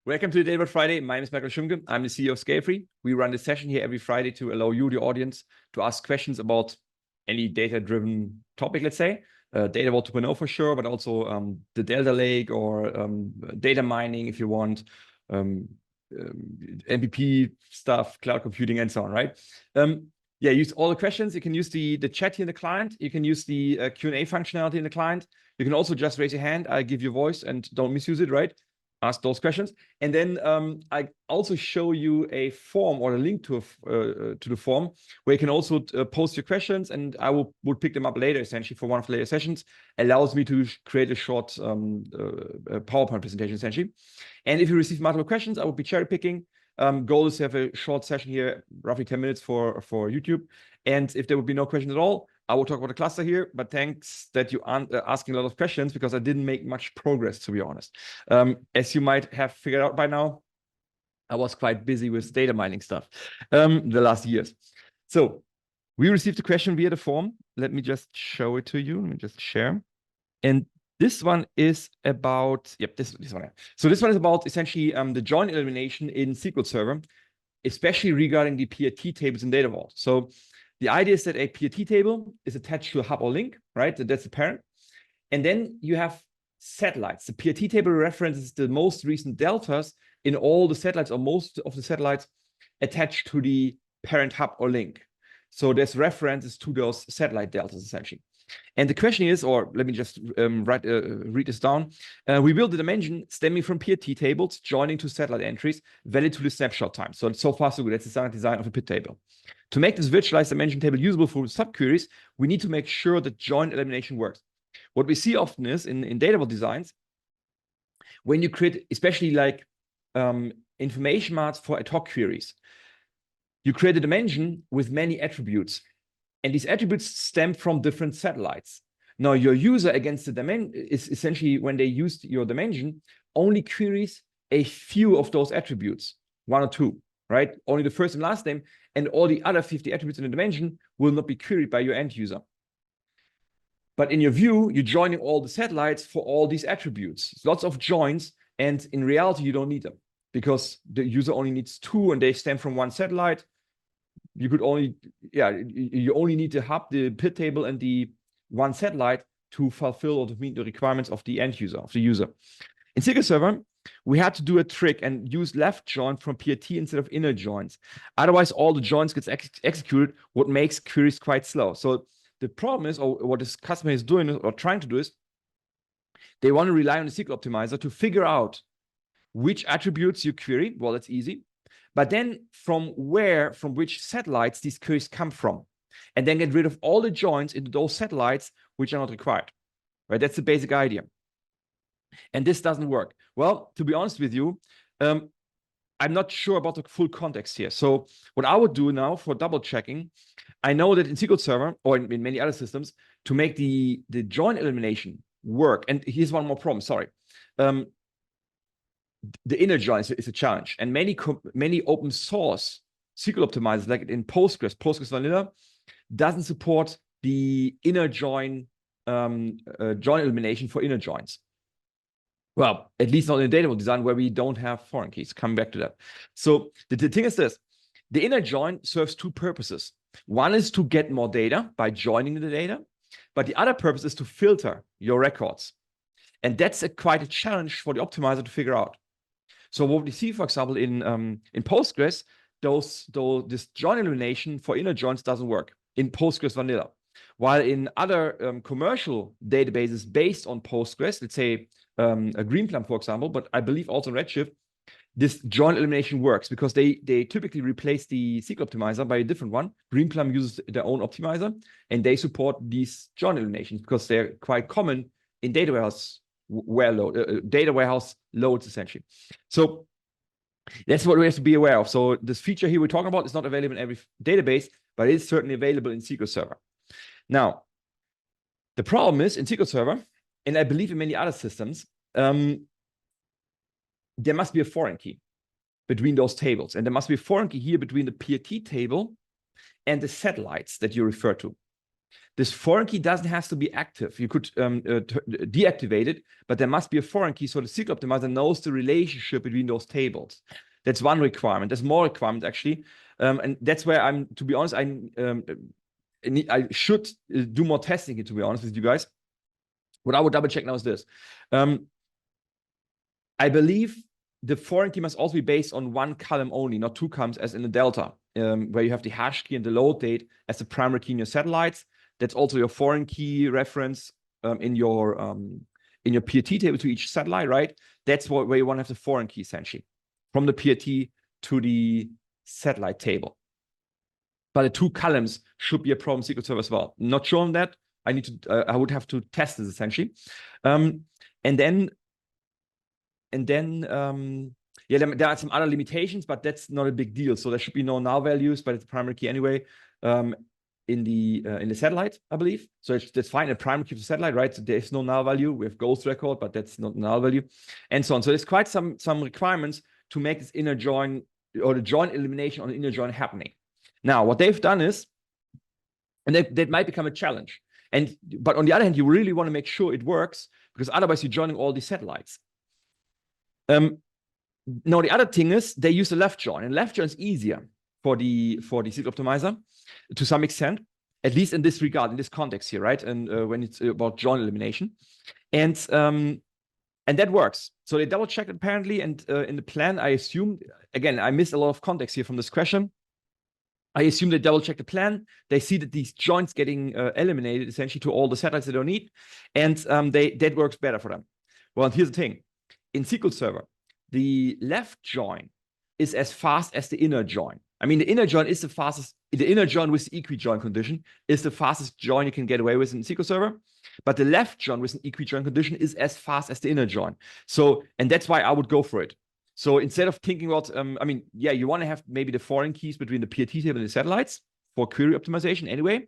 Welcome to the Data Friday. My name is Michael Olschimke. I'm the CEO of Scalefree. We run this session here every Friday to allow you, the audience, to ask questions about any data-driven topic, let's say. Data Vault 2.0 for sure, but also the Delta Lake or data mining if you want, MPP stuff, cloud computing, and so on, right? Yeah, use all the questions. You can use the chat here in the client. You can use the Q&A functionality in the client. You can also just raise your hand. I give you a voice and don't misuse it, right? Ask those questions. And then I also show you a form or a link to the form where you can also post your questions, and I would pick them up later, essentially, for one of the later sessions. Allows me to create a short PowerPoint presentation, essentially. And if you receive multiple questions, I will be cherry picking. Goal is to have a short session here, roughly 10 minutes for YouTube. And if there would be no questions at all, I will talk about the cluster here, but thanks that you aren't asking a lot of questions because I didn't make much progress, to be honest. As you might have figured out by now, I was quite busy with data mining stuff the last years. So we received a question via the form. Let me just show it to you. Let me just share. And this one is about, yep, this one. So this one is about essentially the join elimination in SQL Server, especially regarding the PRT tables in Data Vault. So the idea is that a PRT table is attached to a hub or link, right? That's the parent. And then you have satellites. The PRT table references the most recent deltas in all the satellites or most of the satellites attached to the parent hub or link. So there's references to those satellite deltas, essentially. And the question is, or let me just read this down. We build the dimension stemming from PRT tables, joining to satellite entries, valid to the snapshot time. So far, so good. That's the standard design of a PIT table. To make this virtualized dimension table usable for subqueries, we need to make sure that join elimination works. What we see often is in data vault designs, when you create, especially like information marks for ad hoc queries, you create a dimension with many attributes. And these attributes stem from different satellites. Now, your user against the dimension is essentially, when they use your dimension, only queries a few of those attributes, one or two, right? Only the first and last name, and all the other 50 attributes in the dimension will not be queried by your end user. But in your view, you're joining all the satellites for all these attributes. It's lots of joins, and in reality, you don't need them because the user only needs two, and they stem from one satellite. You could only, you only need the hub, the PIT table, and the one satellite to fulfill or to meet the requirements of the end user, of the user. In SQL Server, we had to do a trick and use left join from PRT instead of inner joins. Otherwise, all the joins gets executed, what makes queries quite slow. So the problem is, or what this customer is doing or trying to do is, they want to rely on the SQL optimizer to figure out which attributes you query. Well, that's easy. But then from which satellites these queries come from, and then get rid of all the joins into those satellites which are not required, right? That's the basic idea. And this doesn't work. Well, to be honest with you, I'm not sure about the full context here. So what I would do now for double checking, I know that in SQL Server or in many other systems, to make the join elimination work, and here's one more problem, sorry. The inner join is a challenge, and many open source SQL optimizers, like in Postgres Vanilla, doesn't support the inner join join elimination for inner joins. Well, at least not in data vault design where we don't have foreign keys. Coming back to that. So the thing is this: the inner join serves two purposes. One is to get more data by joining the data, but the other purpose is to filter your records, and that's quite a challenge for the optimizer to figure out. So what we see, for example, in Postgres, this join elimination for inner joins doesn't work in Postgres Vanilla. While in other commercial databases based on Postgres, let's say a Greenplum, for example, but I believe also Redshift, this join elimination works because they typically replace the SQL optimizer by a different one. Greenplum uses their own optimizer, and they support these join eliminations because they're quite common in data warehouse loads, essentially. So that's what we have to be aware of. So this feature here we're talking about is not available in every database, but it is certainly available in SQL Server. Now, the problem is in SQL Server, and I believe in many other systems, there must be a foreign key between those tables. And there must be a foreign key here between the PRT table and the satellites that you refer to. this foreign key doesn't have to be active. You could deactivate it, but there must be a foreign key so the SQL optimizer knows the relationship between those tables. That's one requirement. There's more requirements actually. And that's where to be honest, I should do more testing here, to be honest with you guys. What I would double check now is this. I believe the foreign key must also be based on one column only, not two columns as in the Delta, where you have the hash key and the load date as the primary key in your satellites. That's also your foreign key reference in your PRT table to each satellite, right? That's where you want to have the foreign key essentially, from the PRT to the satellite table. But the two columns should be a problem SQL Server as well. Not sure on that. I would have to test this essentially. And then yeah, there are some other limitations, but that's not a big deal. So there should be no null values, but it's the primary key anyway in the satellite, I believe. So that's fine. A primary key of the satellite, right? So there's no null value. We have ghost record, but that's not null value, and so on. So there's quite some requirements to make this inner join or the join elimination on the inner join happening. Now, what they've done is, and that might become a challenge. But on the other hand, you really want to make sure it works because otherwise you're joining all these satellites. Now, the other thing is they use the left join, and left join is easier for the SQL optimizer to some extent, at least in this regard, in this context here, right? And when it's about join elimination, and that works. So they double checked apparently, and in the plan, I assume again I missed a lot of context here from this question. I assume they double check the plan. They see that these joins getting eliminated essentially to all the satellites they don't need, and that works better for them. Well, here's the thing: in SQL Server, the left join is as fast as the inner join. I mean, the inner join is the fastest. The inner join with the equi-join condition is the fastest join you can get away with in SQL Server. But the left join with an equi-join condition is as fast as the inner join. So, and that's why I would go for it. So instead of thinking about, I mean, yeah, you want to have maybe the foreign keys between the PRT table and the satellites for query optimization anyway.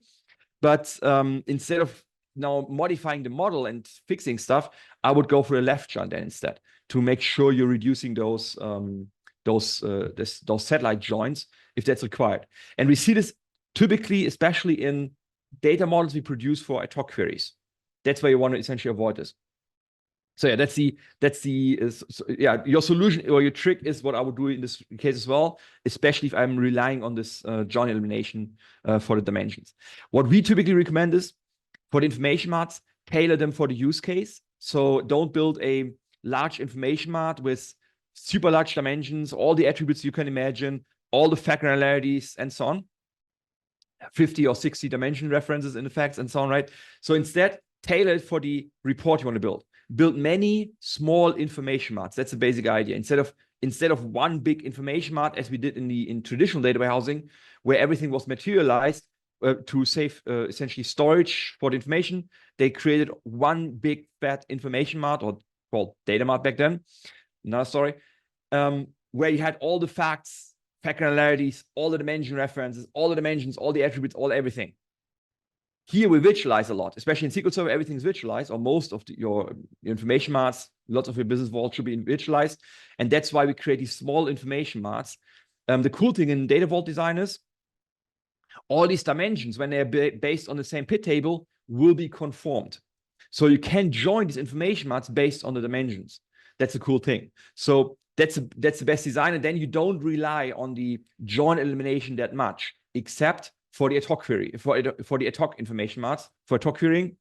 But instead of now modifying the model and fixing stuff, I would go for a left join then instead to make sure you're reducing those satellite joins if that's required. And we see this typically, especially in data models we produce for ad hoc queries. That's where you want to essentially avoid this. So yeah, your solution or your trick is what I would do in this case as well, especially if I'm relying on this join elimination for the dimensions. What we typically recommend is for the information marts, tailor them for the use case. So don't build a large information mart with super large dimensions, all the attributes you can imagine, all the fact granularities and so on, 50 or 60 dimension references in the facts and so on, right? So instead, tailor it for the report you want to build. Build many small information marts. That's the basic idea. Instead of one big information mart, as we did in traditional data warehousing, where everything was materialized to save essentially storage for the information, they created one big fat information mart, or called data mart back then. Another story, where you had all the facts, fact granularities, all the dimension references, all the dimensions, all the attributes, all everything. Here we virtualize a lot, especially in SQL Server, everything is virtualized, or most of your information marts, lots of your business vault should be virtualized. And that's why we create these small information marts. The cool thing in Data Vault Design is all these dimensions, when they're based on the same PIT table, will be conformed. So you can join these information marts based on the dimensions. That's a cool thing. So that's the best design. And then you don't rely on the join elimination that much, except for the ad hoc query, for the ad hoc information marts, for ad hoc querying.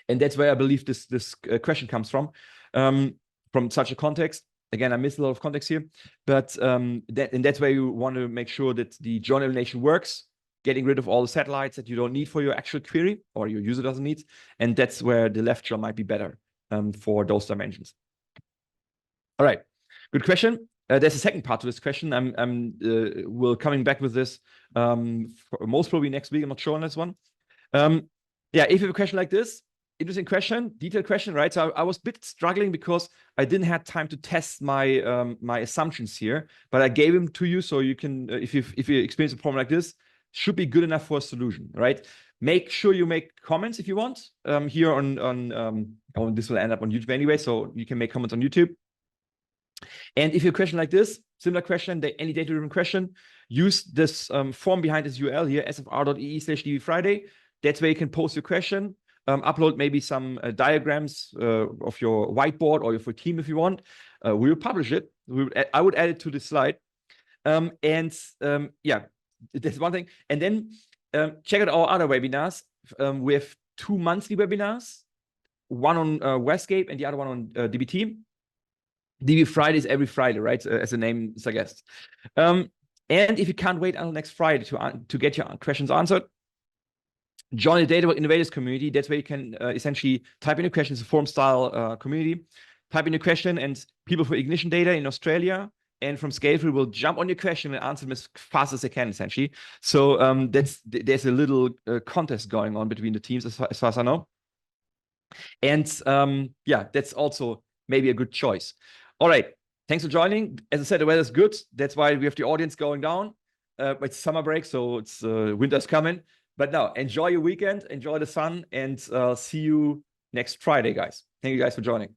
And that's where I believe this question comes from such a context. Again, I missed a lot of context here, but that's where you want to make sure that the join elimination works, getting rid of all the satellites that you don't need for your actual query or your user doesn't need. And that's where the left join might be better for those dimensions. All right, good question. There's a second part to this question. We'll coming back with this most probably next week. I'm not sure on this one. Yeah, if you have a question like this, interesting question, detailed question, right? So I was a bit struggling because I didn't have time to test my my assumptions here, but I gave them to you so you can, if you experience a problem like this, should be good enough for a solution, right? Make sure you make comments if you want here on this will end up on YouTube anyway, so you can make comments on YouTube. And if you have a question like this, similar question, any data-driven question, use this form behind this URL here, sfr.ee/dvfriday. That's where you can post your question, upload maybe some diagrams of your whiteboard or your team if you want. We will publish it. I would add it to the slide. Yeah, that's one thing. And then check out our other webinars. We have 2 monthly webinars, one on Westgate and the other one on DBT. DB Friday is every Friday, right? As the name suggests. And if you can't wait until next Friday to get your questions answered, join the Data Innovators community. That's where you can essentially type in your questions, a forum style community. Type in your question, and people for Ignition Data in Australia and from Scalefree will jump on your question and answer them as fast as they can, essentially. So there's a little contest going on between the teams, as far as I know. And yeah, that's also maybe a good choice. All right, thanks for joining. As I said, the weather's good. That's why we have the audience going down. It's summer break, so it's winter's coming. But now, enjoy your weekend, enjoy the sun, and see you next Friday, guys. Thank you guys for joining.